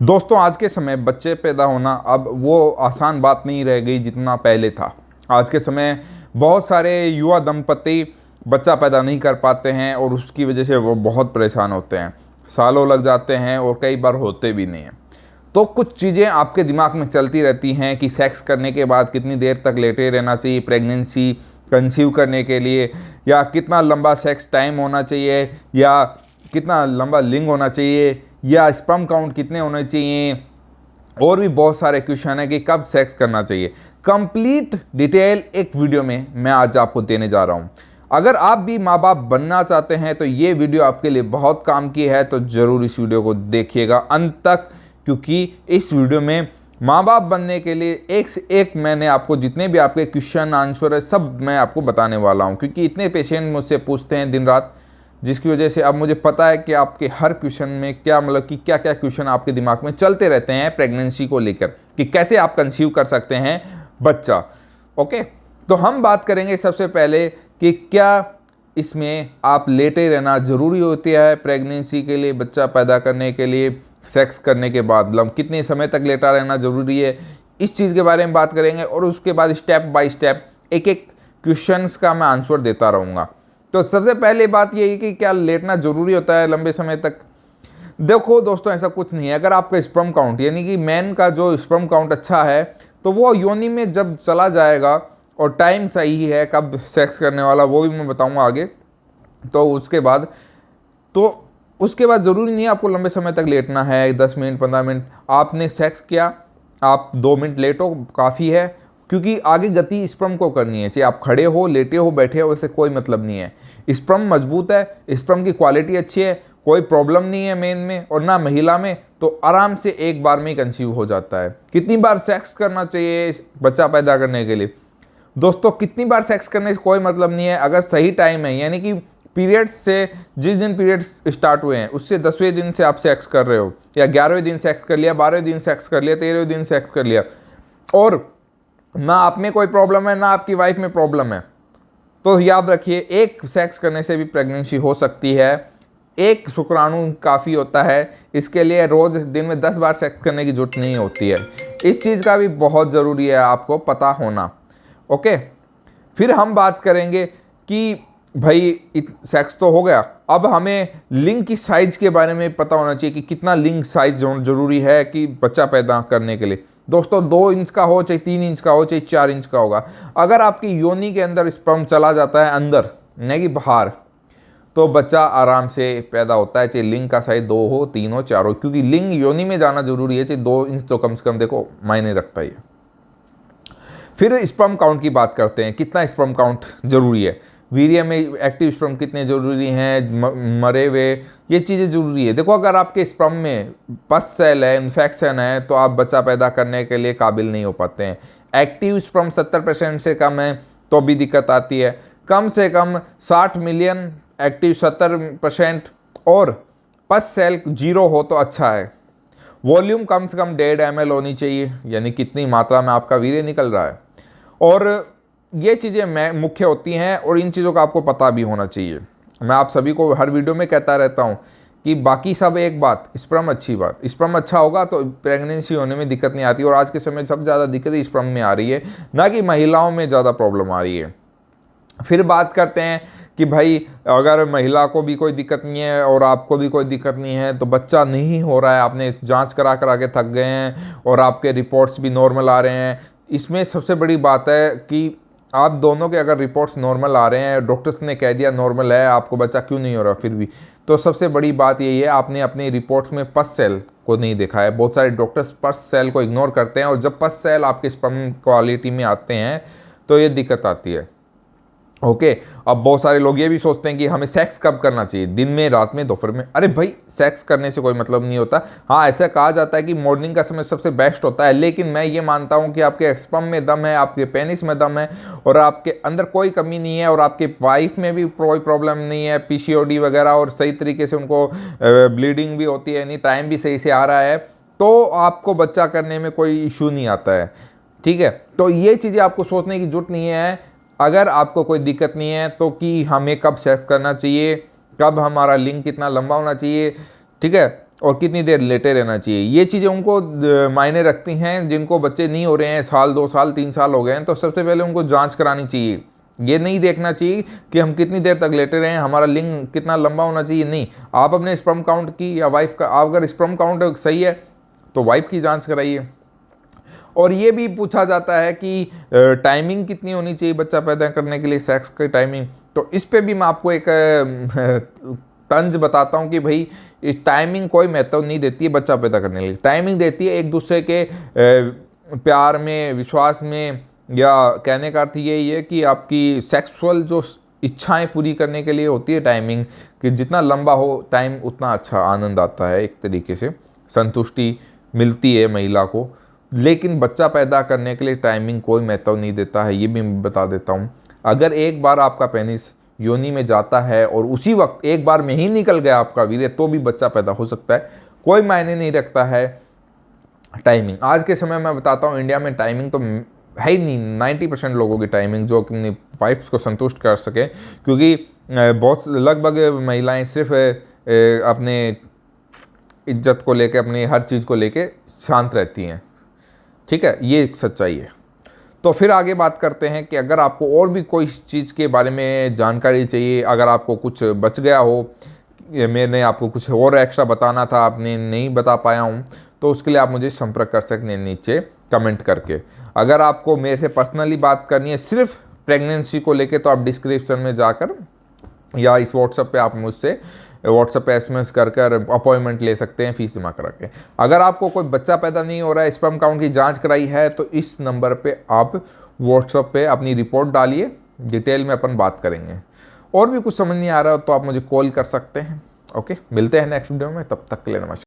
दोस्तों, आज के समय बच्चे पैदा होना अब वो आसान बात नहीं रह गई जितना पहले था। आज के समय बहुत सारे युवा दंपति बच्चा पैदा नहीं कर पाते हैं और उसकी वजह से वो बहुत परेशान होते हैं। सालों लग जाते हैं और कई बार होते भी नहीं हैं। तो कुछ चीज़ें आपके दिमाग में चलती रहती हैं कि सेक्स करने के बाद कितनी देर तक लेटे रहना चाहिए प्रेगनेंसी कंसीव करने के लिए, या कितना लंबा सेक्स टाइम होना चाहिए, या कितना लंबा लिंग होना चाहिए, या स्पर्म काउंट कितने होने चाहिए, और भी बहुत सारे क्वेश्चन है कि कब सेक्स करना चाहिए। कंप्लीट डिटेल एक वीडियो में मैं आज आपको देने जा रहा हूं। अगर आप भी माँ बाप बनना चाहते हैं तो ये वीडियो आपके लिए बहुत काम की है, तो ज़रूर इस वीडियो को देखिएगा अंत तक, क्योंकि इस वीडियो में माँ बाप बनने के लिए एक से एक मैंने आपको जितने भी आपके क्वेश्चन आंसर है सब मैं आपको बताने वाला हूँ। क्योंकि इतने पेशेंट मुझसे पूछते हैं दिन रात, जिसकी वजह से अब मुझे पता है कि आपके हर क्वेश्चन में क्या मतलब कि क्या क्या क्वेश्चन आपके दिमाग में चलते रहते हैं प्रेगनेंसी को लेकर, कि कैसे आप कंसीव कर सकते हैं बच्चा। ओके, तो हम बात करेंगे सबसे पहले कि क्या इसमें आप लेटे रहना ज़रूरी होती है प्रेगनेंसी के लिए, बच्चा पैदा करने के लिए, सेक्स करने के बाद मतलब कितने समय तक लेटा रहना ज़रूरी है, इस चीज़ के बारे में बात करेंगे। और उसके बाद स्टेप बाय स्टेप एक एक क्वेश्चंस का मैं आंसर देता रहूँगा। तो सबसे पहले बात यही कि क्या लेटना ज़रूरी होता है लंबे समय तक। देखो दोस्तों, ऐसा कुछ नहीं है। अगर आपका स्पर्म काउंट यानी कि मैन का जो स्पर्म काउंट अच्छा है तो वो योनि में जब चला जाएगा, और टाइम सही है कब सेक्स करने वाला वो भी मैं बताऊंगा आगे, तो उसके बाद ज़रूरी नहीं है आपको लंबे समय तक लेटना है। 10 मिनट 15 मिनट आपने सेक्स किया, आप 2 मिनट लेटो काफ़ी है, क्योंकि आगे गति स्पर्म को करनी है। चाहे आप खड़े हो, लेटे हो, बैठे हो, उससे कोई मतलब नहीं है। स्पर्म मजबूत है, स्पर्म की क्वालिटी अच्छी है, कोई प्रॉब्लम नहीं है मेन में और ना महिला में, तो आराम से एक बार में ही कंसीव हो जाता है। कितनी बार सेक्स करना चाहिए बच्चा पैदा करने के लिए? दोस्तों, कितनी बार सेक्स करने से कोई मतलब नहीं है। अगर सही टाइम है, यानी कि पीरियड्स से जिस दिन पीरियड्स स्टार्ट हुए हैं उससे 10वें दिन से आप सेक्स कर रहे हो, या 11वें दिन सेक्स कर लिया, 12वें दिन सेक्स कर लिया, 13वें दिन सेक्स कर लिया, और ना आप में कोई प्रॉब्लम है ना आपकी वाइफ में प्रॉब्लम है, तो याद रखिए एक सेक्स करने से भी प्रेगनेंसी हो सकती है। एक शुक्राणु काफ़ी होता है, इसके लिए रोज़ दिन में 10 बार सेक्स करने की जरूरत नहीं होती है। इस चीज़ का भी बहुत ज़रूरी है आपको पता होना। ओके, फिर हम बात करेंगे कि भाई सेक्स तो हो गया, अब हमें लिंग की साइज के बारे में पता होना चाहिए कि कितना लिंग साइज जरूरी है कि बच्चा पैदा करने के लिए। दोस्तों, 2 इंच का हो, चाहे 3 इंच का हो, चाहे 4 इंच का होगा, अगर आपकी योनि के अंदर स्पर्म चला जाता है अंदर नहीं कि बाहर, तो बच्चा आराम से पैदा होता है। चाहे लिंग का साइज 2 हो, 3 हो, 4 हो, क्योंकि लिंग योनि में जाना जरूरी है। चाहे 2 इंच तो कम से कम देखो मायने रखता ही है। फिर स्पर्म काउंट की बात करते हैं, कितना स्पर्म काउंट जरूरी है, वीर्य में एक्टिव स्पर्म कितने जरूरी हैं, मरे हुए, ये चीज़ें जरूरी है। देखो, अगर आपके स्पर्म में पस सेल है, इन्फेक्शन है, तो आप बच्चा पैदा करने के लिए काबिल नहीं हो पाते हैं। एक्टिव स्पर्म 70% से कम है तो भी दिक्कत आती है। कम से कम 60 मिलियन एक्टिव 70%, और पस सेल 0 हो तो अच्छा है। वॉल्यूम कम से कम 1.5 ml होनी चाहिए, यानी कितनी मात्रा में आपका वीर्य निकल रहा है। और ये चीज़ें मुख्य होती हैं और इन चीज़ों का आपको पता भी होना चाहिए। मैं आप सभी को हर वीडियो में कहता रहता हूँ कि बाकी सब एक बात, स्पर्म अच्छी बात, स्पर्म अच्छा होगा तो प्रेगनेंसी होने में दिक्कत नहीं आती। और आज के समय सबसे ज़्यादा दिक्कत स्पर्म में आ रही है, ना कि महिलाओं में ज़्यादा प्रॉब्लम आ रही है। फिर बात करते हैं कि भाई अगर महिला को भी कोई दिक्कत नहीं है और आपको भी कोई दिक्कत नहीं है, तो बच्चा नहीं हो रहा है, आपने जांच करा करा के थक गए हैं और आपके रिपोर्ट्स भी नॉर्मल आ रहे हैं, इसमें सबसे बड़ी बात है कि आप दोनों के अगर रिपोर्ट्स नॉर्मल आ रहे हैं, डॉक्टर्स ने कह दिया नॉर्मल है, आपको बच्चा क्यों नहीं हो रहा फिर भी, तो सबसे बड़ी बात यही है आपने अपनी रिपोर्ट्स में पस सेल को नहीं देखा है। बहुत सारे डॉक्टर्स पस सेल को इग्नोर करते हैं, और जब पस सेल आपके स्पर्म क्वालिटी में आते हैं तो ये दिक्कत आती है। ओके, अब बहुत सारे लोग ये भी सोचते हैं कि हमें सेक्स कब करना चाहिए, दिन में, रात में, दोपहर में। अरे भाई, सेक्स करने से कोई मतलब नहीं होता। हाँ, ऐसा कहा जाता है कि मॉर्निंग का समय सबसे बेस्ट होता है, लेकिन मैं ये मानता हूँ कि आपके स्पर्म में दम है, आपके पेनिस में दम है, और आपके अंदर कोई कमी नहीं है, और आपके वाइफ में भी कोई प्रॉब्लम नहीं है, पीसीओडी वगैरह, और सही तरीके से उनको ब्लीडिंग भी होती है, नहीं टाइम भी सही से आ रहा है, तो आपको बच्चा करने में कोई इशू नहीं आता है। ठीक है, तो ये चीज़ें आपको सोचने की जरूरत नहीं है। अगर आपको कोई दिक्कत नहीं है तो कि हमें कब सेक्स करना चाहिए, कब हमारा लिंग कितना लंबा होना चाहिए, ठीक है, और कितनी देर लेटे रहना चाहिए। ये चीज़ें उनको मायने रखती हैं। जिनको बच्चे नहीं हो रहे हैं, साल 2 साल 3 साल हो गए हैं, तो सबसे पहले उनको जांच करानी चाहिए। ये नहीं देखना चाहिए कि हम कितनी देर तक लेटे रहे हैं, हमारा लिंग कितना लंबा होना चाहिए, नहीं। आप अपने स्पर्म काउंट की या वाइफ का, अगर स्पर्म काउंट सही है तो वाइफ की जांच कराइए। और ये भी पूछा जाता है कि टाइमिंग कितनी होनी चाहिए बच्चा पैदा करने के लिए, सेक्स की टाइमिंग। तो इस पे भी मैं आपको एक तंज बताता हूँ कि भाई इस टाइमिंग कोई महत्व नहीं देती है बच्चा पैदा करने के लिए। टाइमिंग देती है एक दूसरे के प्यार में, विश्वास में, या कहने का अर्थ यही है कि आपकी सेक्सुअल जो इच्छाएं पूरी करने के लिए होती है टाइमिंग, कि जितना लंबा हो टाइम उतना अच्छा आनंद आता है, एक तरीके से संतुष्टि मिलती है महिला को। लेकिन बच्चा पैदा करने के लिए टाइमिंग कोई महत्व नहीं देता है, ये भी मैं बता देता हूँ। अगर एक बार आपका पेनिस योनि में जाता है और उसी वक्त एक बार में ही निकल गया आपका वीर्य, तो भी बच्चा पैदा हो सकता है, कोई मायने नहीं रखता है टाइमिंग। आज के समय में बताता हूँ, इंडिया में टाइमिंग तो है ही नहीं। 90% लोगों की टाइमिंग जो अपनी वाइफ्स को संतुष्ट कर सके, क्योंकि बहुत लगभग महिलाएं सिर्फ अपने इज्जत को लेके, अपनी हर चीज़ को लेके शांत रहती हैं। ठीक है, ये एक सच्चाई है। तो फिर आगे बात करते हैं कि अगर आपको और भी कोई चीज़ के बारे में जानकारी चाहिए, अगर आपको कुछ बच गया हो, मैंने आपको कुछ और एक्स्ट्रा बताना था, आपने नहीं बता पाया हूँ, तो उसके लिए आप मुझे संपर्क कर सकते हैं नीचे कमेंट करके। अगर आपको मेरे से पर्सनली बात करनी है सिर्फ प्रेगनेंसी को लेके, तो आप डिस्क्रिप्शन में जाकर या इस व्हाट्सएप पे आप मुझसे व्हाट्सएप पे SMS कर अपॉइंटमेंट ले सकते हैं, फीस जमा करा के। अगर आपको कोई बच्चा पैदा नहीं हो रहा है, स्पर्म काउंट की जांच कराई है, तो इस नंबर पे आप व्हाट्सएप पे अपनी रिपोर्ट डालिए, डिटेल में अपन बात करेंगे। और भी कुछ समझ नहीं आ रहा हो तो आप मुझे कॉल कर सकते हैं। ओके, मिलते हैं नेक्स्ट वीडियो में, तब तक के लिए नमस्कार।